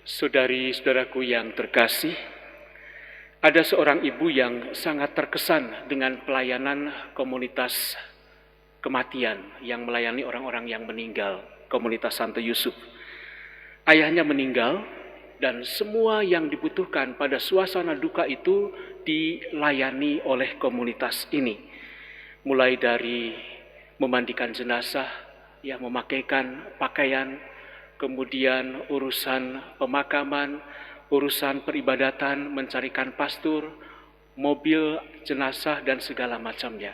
Saudari-saudaraku yang terkasih, ada seorang ibu yang sangat terkesan dengan pelayanan komunitas kematian yang melayani orang-orang yang meninggal, komunitas Santo Yusuf. Ayahnya meninggal dan semua yang dibutuhkan pada suasana duka itu dilayani oleh komunitas ini. Mulai dari memandikan jenazah, memakaikan pakaian, kemudian urusan pemakaman, urusan peribadatan, mencarikan pastur, mobil jenazah dan segala macamnya.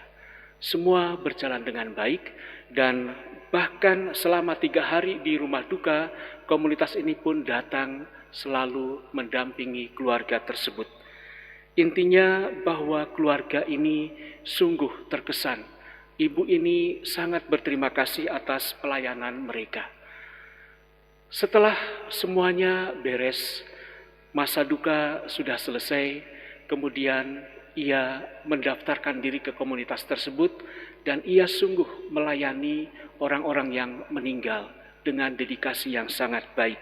Semua berjalan dengan baik dan bahkan selama 3 hari di rumah duka, komunitas ini pun datang selalu mendampingi keluarga tersebut. Intinya bahwa keluarga ini sungguh terkesan. Ibu ini sangat berterima kasih atas pelayanan mereka. Setelah semuanya beres, masa duka sudah selesai, kemudian ia mendaftarkan diri ke komunitas tersebut dan ia sungguh melayani orang-orang yang meninggal dengan dedikasi yang sangat baik.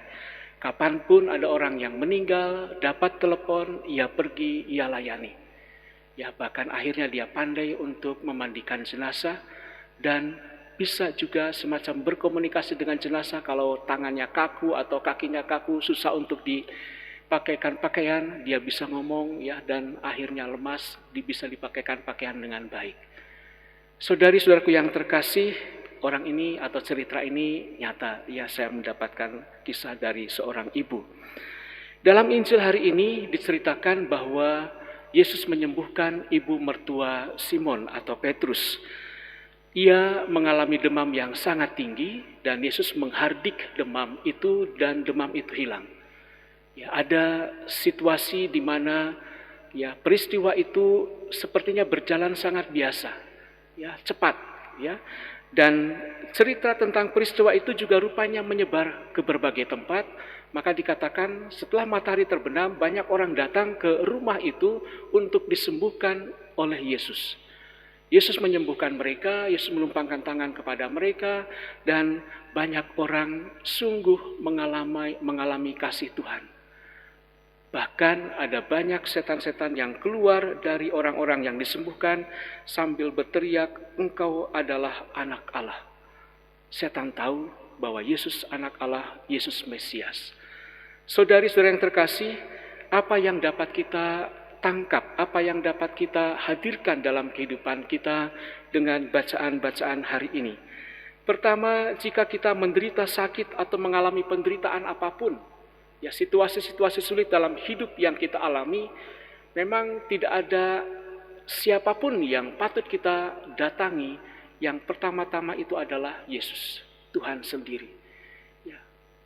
Kapanpun ada orang yang meninggal, dapat telepon, ia pergi, ia layani. Bahkan akhirnya dia pandai untuk memandikan jenazah dan bisa juga semacam berkomunikasi dengan jenazah kalau tangannya kaku atau kakinya kaku, susah untuk dipakaikan pakaian, dia bisa ngomong dan akhirnya lemas, bisa dipakaikan pakaian dengan baik. Saudari-saudaraku yang terkasih, orang ini atau cerita ini nyata, saya mendapatkan kisah dari seorang ibu. Dalam Injil hari ini diceritakan bahwa Yesus menyembuhkan ibu mertua Simon atau Petrus. Ia mengalami demam yang sangat tinggi dan Yesus menghardik demam itu dan demam itu hilang. Ada situasi di mana peristiwa itu sepertinya berjalan sangat biasa, cepat, dan cerita tentang peristiwa itu juga rupanya menyebar ke berbagai tempat. Maka dikatakan setelah matahari terbenam, banyak orang datang ke rumah itu untuk disembuhkan oleh Yesus. Yesus menyembuhkan mereka, Yesus melumpangkan tangan kepada mereka, dan banyak orang sungguh mengalami kasih Tuhan. Bahkan ada banyak setan-setan yang keluar dari orang-orang yang disembuhkan sambil berteriak, "Engkau adalah anak Allah." Setan tahu bahwa Yesus anak Allah, Yesus Mesias. Saudari-saudari yang terkasih, apa yang dapat kita tangkap, apa yang dapat kita hadirkan dalam kehidupan kita dengan bacaan-bacaan hari ini? Pertama, jika kita menderita sakit atau mengalami penderitaan apapun, situasi-situasi sulit dalam hidup yang kita alami, memang tidak ada siapapun yang patut kita datangi. Yang pertama-tama itu adalah Yesus, Tuhan sendiri.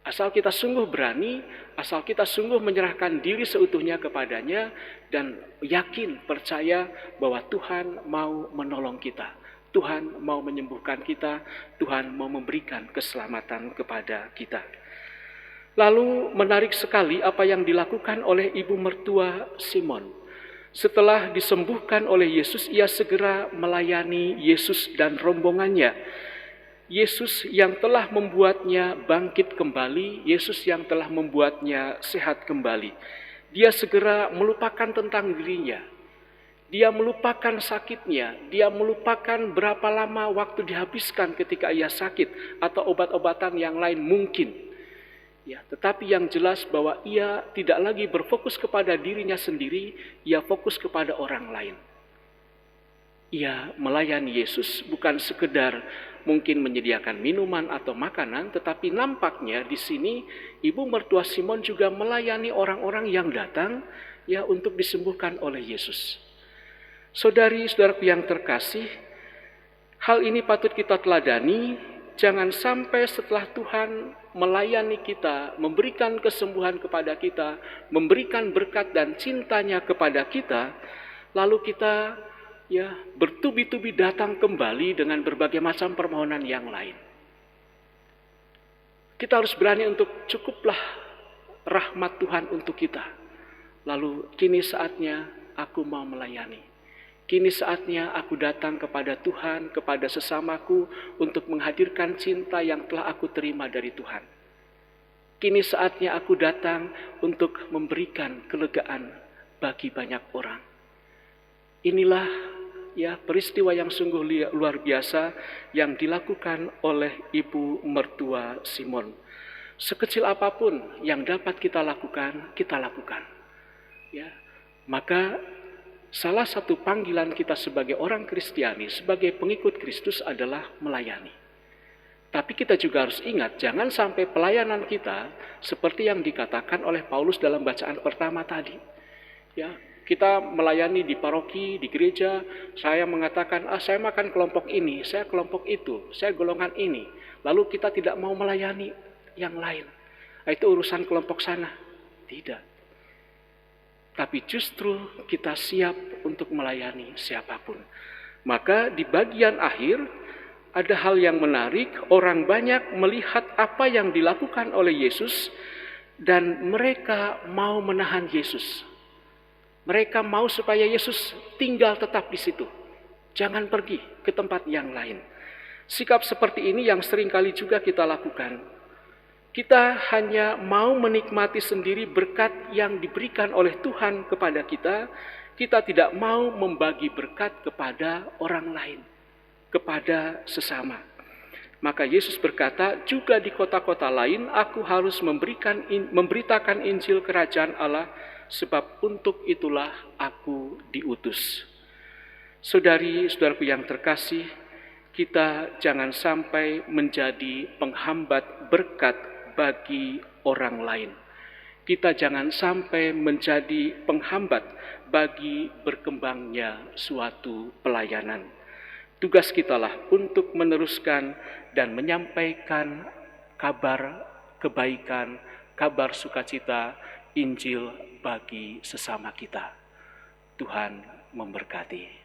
Asal kita sungguh berani, asal kita sungguh menyerahkan diri seutuhnya kepadanya dan yakin, percaya bahwa Tuhan mau menolong kita, Tuhan mau menyembuhkan kita, Tuhan mau memberikan keselamatan kepada kita. Lalu menarik sekali apa yang dilakukan oleh ibu mertua Simon. Setelah disembuhkan oleh Yesus, ia segera melayani Yesus dan rombongannya. Yesus yang telah membuatnya bangkit kembali, Yesus yang telah membuatnya sehat kembali. Dia segera melupakan tentang dirinya. Dia melupakan sakitnya, dia melupakan berapa lama waktu dihabiskan ketika ia sakit atau obat-obatan yang lain mungkin. Tetapi yang jelas bahwa ia tidak lagi berfokus kepada dirinya sendiri, ia fokus kepada orang lain. Ia melayani Yesus bukan sekedar mungkin menyediakan minuman atau makanan, tetapi nampaknya di sini ibu mertua Simon juga melayani orang-orang yang datang untuk disembuhkan oleh Yesus. Saudari-saudaraku yang terkasih, hal ini patut kita teladani. Jangan sampai setelah Tuhan melayani kita, memberikan kesembuhan kepada kita, memberikan berkat dan cintanya kepada kita, lalu kita bertubi-tubi datang kembali dengan berbagai macam permohonan yang lain. Kita harus berani untuk cukuplah rahmat Tuhan untuk kita. Lalu kini saatnya aku mau melayani. Kini saatnya aku datang kepada Tuhan, kepada sesamaku untuk menghadirkan cinta yang telah aku terima dari Tuhan. Kini saatnya aku datang untuk memberikan kelegaan bagi banyak orang. Inilah ya peristiwa yang sungguh luar biasa yang dilakukan oleh ibu mertua Simon. Sekecil apapun yang dapat kita lakukan, kita lakukan. Ya, maka salah satu panggilan kita sebagai orang Kristiani, sebagai pengikut Kristus adalah melayani. Tapi kita juga harus ingat, jangan sampai pelayanan kita seperti yang dikatakan oleh Paulus dalam bacaan pertama tadi. Ya, kita melayani di paroki, di gereja, saya mengatakan, saya makan kelompok ini, saya kelompok itu, saya golongan ini. Lalu kita tidak mau melayani yang lain. Itu urusan kelompok sana. Tidak. Tapi justru kita siap untuk melayani siapapun. Maka di bagian akhir ada hal yang menarik, orang banyak melihat apa yang dilakukan oleh Yesus dan mereka mau menahan Yesus. Mereka mau supaya Yesus tinggal tetap di situ. Jangan pergi ke tempat yang lain. Sikap seperti ini yang seringkali juga kita lakukan. Kita hanya mau menikmati sendiri berkat yang diberikan oleh Tuhan kepada kita. Kita tidak mau membagi berkat kepada orang lain, kepada sesama. Maka Yesus berkata, juga di kota-kota lain aku harus memberitakan Injil Kerajaan Allah, sebab untuk itulah aku diutus. Saudari-saudaraku yang terkasih, kita jangan sampai menjadi penghambat berkat bagi orang lain. Kita jangan sampai menjadi penghambat bagi berkembangnya suatu pelayanan. Tugas kitalah untuk meneruskan dan menyampaikan kabar kebaikan, kabar sukacita, Injil bagi sesama kita. Tuhan memberkati.